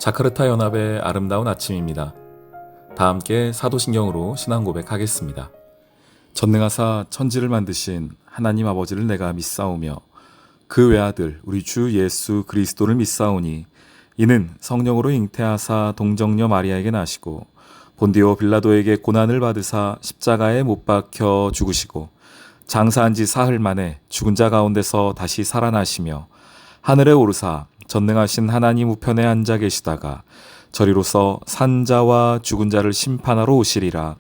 자카르타 연합의 아름다운 아침입니다. 다 함께 사도신경으로 신앙 고백하겠습니다. 전능하사 천지를 만드신 하나님 아버지를 내가 믿사오며 그 외아들 우리 주 예수 그리스도를 믿사오니 이는 성령으로 잉태하사 동정녀 마리아에게 나시고 본디오 빌라도에게 고난을 받으사 십자가에 못 박혀 죽으시고 장사한 지 사흘 만에 죽은 자 가운데서 다시 살아나시며 하늘에 오르사 전능하신 하나님 우편에 앉아 계시다가 저리로서 산자와 죽은 자를 심판하러 오시리라.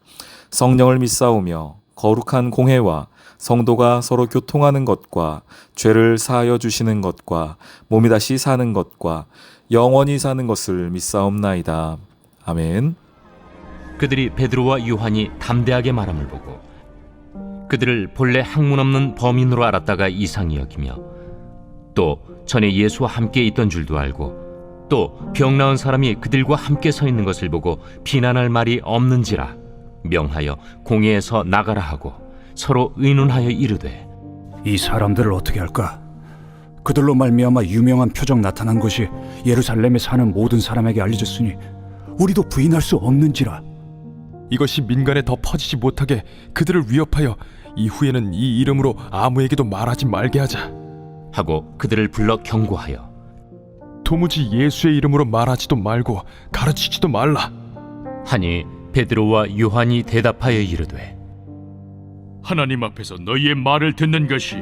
성령을 믿사오며 거룩한 공회와 성도가 서로 교통하는 것과 죄를 사하여 주시는 것과 몸이 다시 사는 것과 영원히 사는 것을 믿사옵나이다. 아멘. 그들이 베드로와 요한이 담대하게 말함을 보고 그들을 본래 학문 없는 범인으로 알았다가 이상히 여기며 또 전에 예수와 함께 있던 줄도 알고 또 병 나은 사람이 그들과 함께 서 있는 것을 보고 비난할 말이 없는지라 명하여 공회에서 나가라 하고 서로 의논하여 이르되 이 사람들을 어떻게 할까? 그들로 말미암아 유명한 표적 나타난 것이 예루살렘에 사는 모든 사람에게 알려졌으니 우리도 부인할 수 없는지라. 이것이 민간에 더 퍼지지 못하게 그들을 위협하여 이후에는 이 이름으로 아무에게도 말하지 말게 하자 하고 그들을 불러 경고하여 도무지 예수의 이름으로 말하지도 말고 가르치지도 말라. 하니 베드로와 요한이 대답하여 이르되 하나님 앞에서 너희의 말을 듣는 것이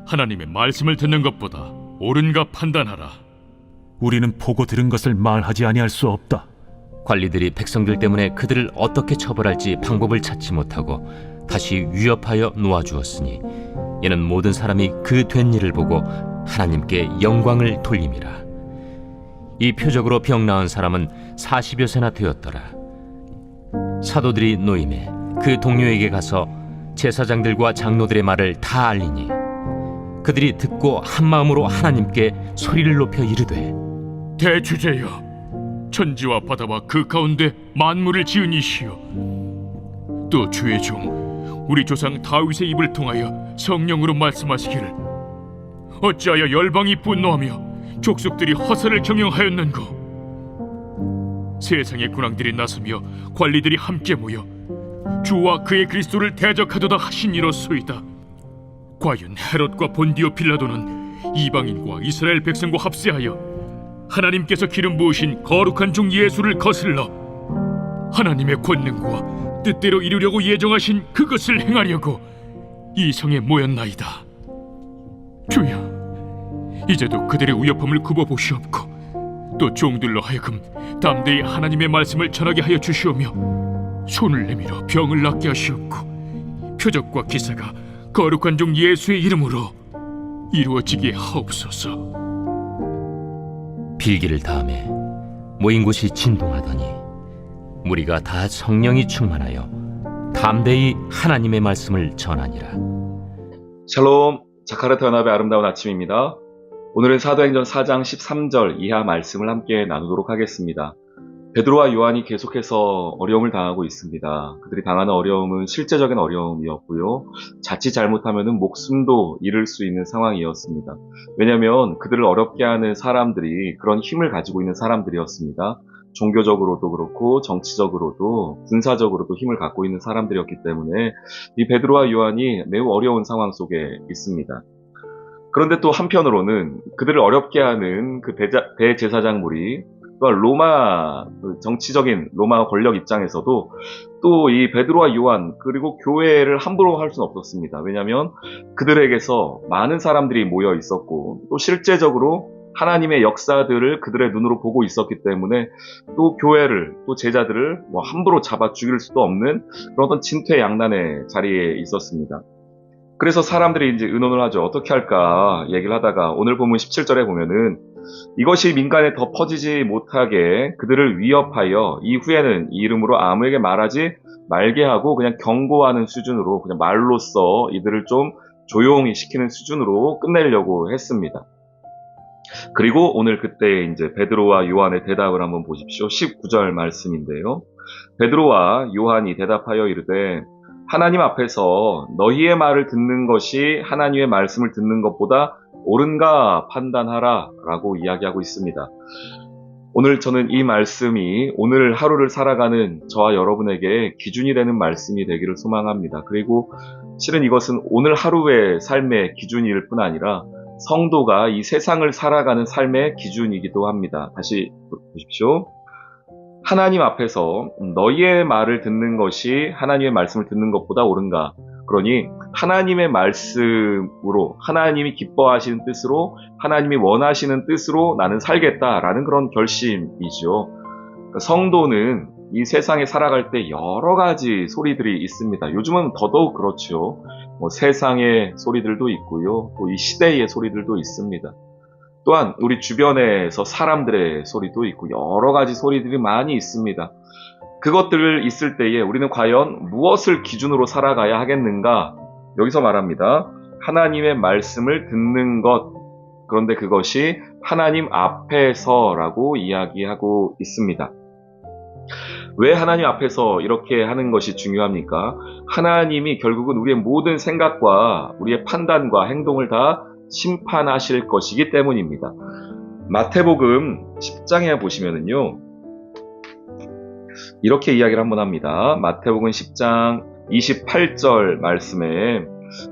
하나님의 말씀을 듣는 것보다 옳은가 판단하라. 우리는 보고 들은 것을 말하지 아니할 수 없다. 관리들이 백성들 때문에 그들을 어떻게 처벌할지 방법을 찾지 못하고 다시 위협하여 놓아주었으니 이는 모든 사람이 그 된 일을 보고 하나님께 영광을 돌림이라. 이 표적으로 병 나은 사람은 40여 세나 되었더라. 사도들이 노임에 그 동료에게 가서 제사장들과 장로들의 말을 다 알리니 그들이 듣고 한마음으로 하나님께 소리를 높여 이르되 대주제여, 천지와 바다와 그 가운데 만물을 지은 이시여, 또 주의 종 우리 조상 다윗의 입을 통하여 성령으로 말씀하시기를 어찌하여 열방이 분노하며 족속들이 허사를 경영하였는고. 세상의 군왕들이 나서며 관리들이 함께 모여 주와 그의 그리스도를 대적하도다 하시니로소이다. 과연 헤롯과 본디오 빌라도는 이방인과 이스라엘 백성과 합세하여 하나님께서 기름 부으신 거룩한 종 예수를 거슬러 하나님의 권능과 뜻대로 이루려고 예정하신 그것을 행하려고 이 성에 모였나이다. 주여, 이제도 그들의 위협함을 굽어보시옵고 또 종들로 하여금 담대히 하나님의 말씀을 전하게 하여 주시오며 손을 내밀어 병을 낫게 하시옵고 표적과 기사가 거룩한 종 예수의 이름으로 이루어지게 하옵소서. 빌기를 다음에 모인 곳이 진동하더니 무리가 다 성령이 충만하여 담대히 하나님의 말씀을 전하니라. 샬롬, 자카르타 연합의 아름다운 아침입니다. 오늘은 사도행전 4장 13절 이하 말씀을 함께 나누도록 하겠습니다. 베드로와 요한이 계속해서 어려움을 당하고 있습니다. 그들이 당하는 어려움은 실제적인 어려움이었고요. 자칫 잘못하면 목숨도 잃을 수 있는 상황이었습니다. 왜냐하면 그들을 어렵게 하는 사람들이 그런 힘을 가지고 있는 사람들이었습니다. 종교적으로도 그렇고 정치적으로도 군사적으로도 힘을 갖고 있는 사람들이었기 때문에 이 베드로와 요한이 매우 어려운 상황 속에 있습니다. 그런데 또 한편으로는 그들을 어렵게 하는 그 대제사장물이 또 로마 정치적인 로마 권력 입장에서도 또 이 베드로와 요한 그리고 교회를 함부로 할 수는 없었습니다. 왜냐하면 그들에게서 많은 사람들이 모여 있었고 또 실제적으로 하나님의 역사들을 그들의 눈으로 보고 있었기 때문에 또 교회를 또 제자들을 함부로 잡아 죽일 수도 없는 그런 어떤 진퇴양난의 자리에 있었습니다. 그래서 사람들이 이제 의논을 하죠. 어떻게 할까 얘기를 하다가 오늘 본문 17절에 보면은 이것이 민간에 더 퍼지지 못하게 그들을 위협하여 이후에는 이 이름으로 아무에게 말하지 말게 하고 그냥 경고하는 수준으로 그냥 말로써 이들을 좀 조용히 시키는 수준으로 끝내려고 했습니다. 그리고 오늘 그때 이제 베드로와 요한의 대답을 한번 보십시오. 19절 말씀인데요. 베드로와 요한이 대답하여 이르되 하나님 앞에서 너희의 말을 듣는 것이 하나님의 말씀을 듣는 것보다 옳은가 판단하라 라고 이야기하고 있습니다. 오늘 저는 이 말씀이 오늘 하루를 살아가는 저와 여러분에게 기준이 되는 말씀이 되기를 소망합니다. 그리고 실은 이것은 오늘 하루의 삶의 기준일 뿐 아니라 성도가 이 세상을 살아가는 삶의 기준이기도 합니다. 다시 보십시오. 하나님 앞에서 너희의 말을 듣는 것이 하나님의 말씀을 듣는 것보다 옳은가? 그러니 하나님의 말씀으로, 하나님이 기뻐하시는 뜻으로, 하나님이 원하시는 뜻으로 나는 살겠다라는 그런 결심이죠. 성도는 이 세상에 살아갈 때 여러 가지 소리들이 있습니다. 요즘은 더더욱 그렇죠. 세상의 소리들도 있고요. 또 이 시대의 소리들도 있습니다. 또한 우리 주변에서 사람들의 소리도 있고 여러 가지 소리들이 많이 있습니다. 그것들 있을 때에 우리는 과연 무엇을 기준으로 살아가야 하겠는가? 여기서 말합니다. 하나님의 말씀을 듣는 것. 그런데 그것이 하나님 앞에서라고 이야기하고 있습니다. 왜 하나님 앞에서 이렇게 하는 것이 중요합니까? 하나님이 결국은 우리의 모든 생각과 우리의 판단과 행동을 다 심판하실 것이기 때문입니다. 마태복음 10장에 보시면은요, 이렇게 이야기를 한번 합니다. 마태복음 10장 28절 말씀에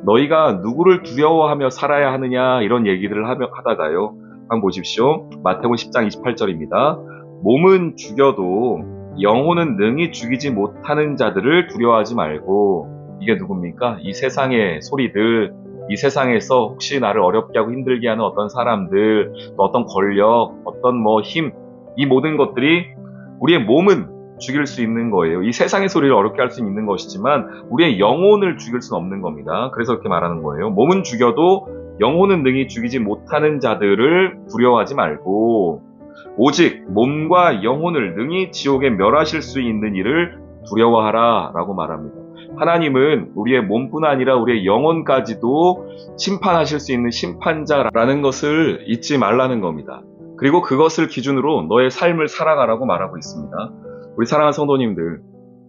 너희가 누구를 두려워하며 살아야 하느냐 이런 얘기를 하다가요. 한번 보십시오. 마태복음 10장 28절입니다. 몸은 죽여도 영혼은 능히 죽이지 못하는 자들을 두려워하지 말고. 이게 누굽니까? 이 세상의 소리들, 이 세상에서 혹시 나를 어렵게 하고 힘들게 하는 어떤 사람들, 또 어떤 권력, 어떤 힘, 이 모든 것들이 우리의 몸은 죽일 수 있는 거예요. 이 세상의 소리를 어렵게 할 수 있는 것이지만 우리의 영혼을 죽일 수는 없는 겁니다. 그래서 그렇게 말하는 거예요. 몸은 죽여도 영혼은 능히 죽이지 못하는 자들을 두려워하지 말고 오직 몸과 영혼을 능히 지옥에 멸하실 수 있는 이를 두려워하라 라고 말합니다. 하나님은 우리의 몸뿐 아니라 우리의 영혼까지도 심판하실 수 있는 심판자라는 것을 잊지 말라는 겁니다. 그리고 그것을 기준으로 너의 삶을 살아가라고 말하고 있습니다. 우리 사랑하는 성도님들,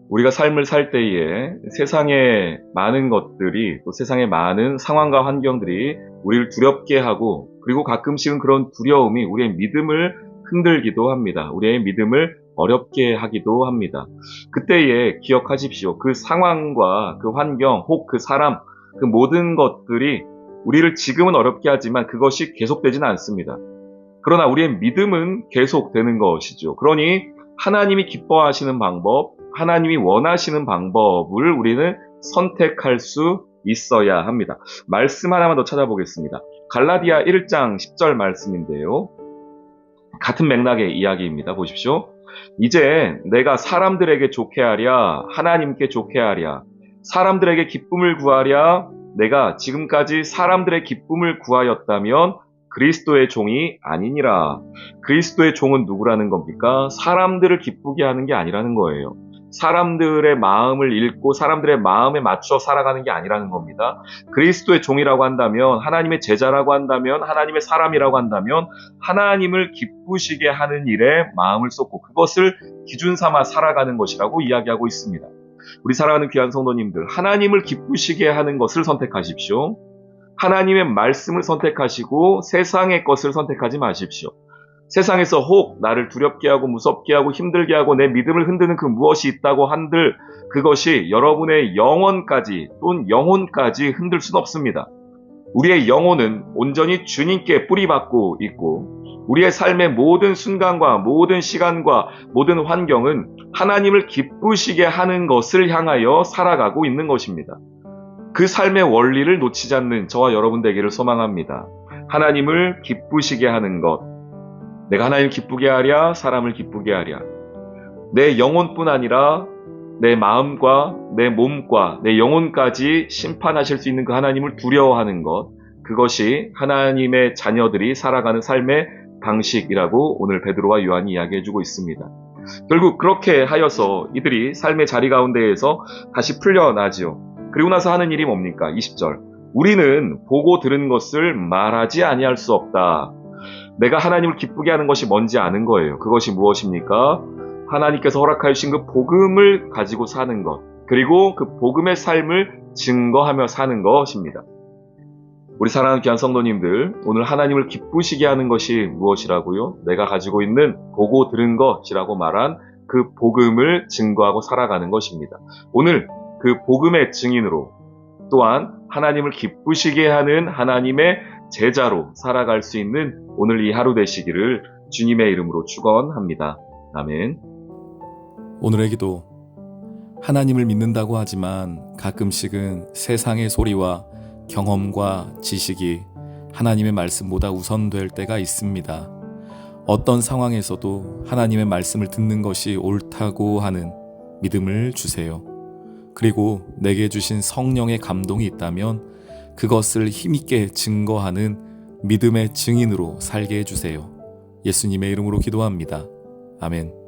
우리가 삶을 살 때에 세상의 많은 것들이, 또 세상의 많은 상황과 환경들이 우리를 두렵게 하고, 그리고 가끔씩은 그런 두려움이 우리의 믿음을 흔들기도 합니다. 우리의 믿음을 어렵게 하기도 합니다. 그때에 기억하십시오. 그 상황과 그 환경, 혹 그 사람, 그 모든 것들이 우리를 지금은 어렵게 하지만 그것이 계속되지는 않습니다. 그러나 우리의 믿음은 계속되는 것이죠. 그러니 하나님이 기뻐하시는 방법, 하나님이 원하시는 방법을 우리는 선택할 수 있어야 합니다. 말씀 하나만 더 찾아보겠습니다. 갈라디아 1장 10절 말씀인데요. 같은 맥락의 이야기입니다. 보십시오. 이제 내가 사람들에게 좋게 하랴, 하나님께 좋게 하랴, 사람들에게 기쁨을 구하랴, 내가 지금까지 사람들의 기쁨을 구하였다면 그리스도의 종이 아니니라. 그리스도의 종은 누구라는 겁니까? 사람들을 기쁘게 하는 게 아니라는 거예요. 사람들의 마음을 읽고 사람들의 마음에 맞춰 살아가는 게 아니라는 겁니다. 그리스도의 종이라고 한다면, 하나님의 제자라고 한다면, 하나님의 사람이라고 한다면 하나님을 기쁘시게 하는 일에 마음을 쏟고 그것을 기준 삼아 살아가는 것이라고 이야기하고 있습니다. 우리 사랑하는 귀한 성도님들, 하나님을 기쁘시게 하는 것을 선택하십시오. 하나님의 말씀을 선택하시고 세상의 것을 선택하지 마십시오. 세상에서 혹 나를 두렵게 하고 무섭게 하고 힘들게 하고 내 믿음을 흔드는 그 무엇이 있다고 한들 그것이 여러분의 영혼까지 또는 영혼까지 흔들 수는 없습니다. 우리의 영혼은 온전히 주님께 뿌리박고 있고 우리의 삶의 모든 순간과 모든 시간과 모든 환경은 하나님을 기쁘시게 하는 것을 향하여 살아가고 있는 것입니다. 그 삶의 원리를 놓치지 않는 저와 여러분 되기를 소망합니다. 하나님을 기쁘시게 하는 것. 내가 하나님을 기쁘게 하랴, 사람을 기쁘게 하랴. 내 영혼뿐 아니라 내 마음과 내 몸과 내 영혼까지 심판하실 수 있는 그 하나님을 두려워하는 것. 그것이 하나님의 자녀들이 살아가는 삶의 방식이라고 오늘 베드로와 요한이 이야기해주고 있습니다. 결국 그렇게 하여서 이들이 삶의 자리 가운데에서 다시 풀려나지요. 그리고 나서 하는 일이 뭡니까? 20절. 우리는 보고 들은 것을 말하지 아니할 수 없다. 내가 하나님을 기쁘게 하는 것이 뭔지 아는 거예요. 그것이 무엇입니까? 하나님께서 허락하여 주신 그 복음을 가지고 사는 것. 그리고 그 복음의 삶을 증거하며 사는 것입니다. 우리 사랑하는 귀한 성도님들, 오늘 하나님을 기쁘시게 하는 것이 무엇이라고요? 내가 가지고 있는 보고 들은 것이라고 말한 그 복음을 증거하고 살아가는 것입니다. 오늘 그 복음의 증인으로 또한 하나님을 기쁘시게 하는 하나님의 제자로 살아갈 수 있는 오늘 이 하루 되시기를 주님의 이름으로 축원합니다. 아멘. 오늘의 기도. 하나님을 믿는다고 하지만 가끔씩은 세상의 소리와 경험과 지식이 하나님의 말씀보다 우선될 때가 있습니다. 어떤 상황에서도 하나님의 말씀을 듣는 것이 옳다고 하는 믿음을 주세요. 그리고 내게 주신 성령의 감동이 있다면 그것을 힘있게 증거하는 믿음의 증인으로 살게 해주세요. 예수님의 이름으로 기도합니다. 아멘.